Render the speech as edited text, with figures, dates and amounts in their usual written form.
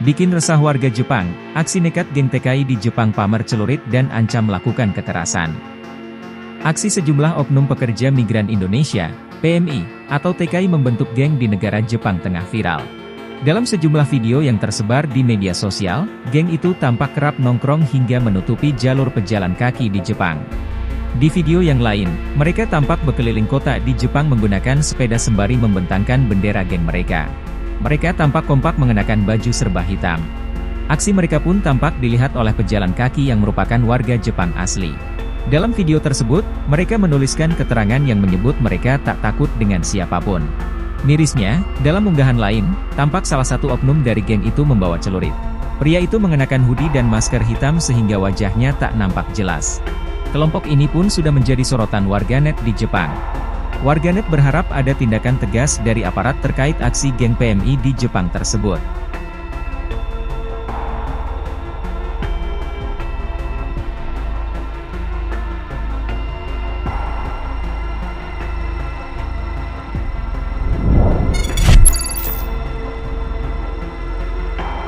Bikin resah warga Jepang, aksi nekat geng TKI di Jepang pamer celurit dan ancam melakukan kekerasan. Aksi sejumlah oknum pekerja migran Indonesia, PMI, atau TKI membentuk geng di negara Jepang tengah viral. Dalam sejumlah video yang tersebar di media sosial, geng itu tampak kerap nongkrong hingga menutupi jalur pejalan kaki di Jepang. Di video yang lain, mereka tampak berkeliling kota di Jepang menggunakan sepeda sembari membentangkan bendera geng mereka. Mereka tampak kompak mengenakan baju serba hitam. Aksi mereka pun tampak dilihat oleh pejalan kaki yang merupakan warga Jepang asli. Dalam video tersebut, mereka menuliskan keterangan yang menyebut mereka tak takut dengan siapapun. Mirisnya, dalam unggahan lain, tampak salah satu oknum dari geng itu membawa celurit. Pria itu mengenakan hoodie dan masker hitam sehingga wajahnya tak nampak jelas. Kelompok ini pun sudah menjadi sorotan warganet di Jepang. Warganet berharap ada tindakan tegas dari aparat terkait aksi geng PMI di Jepang tersebut.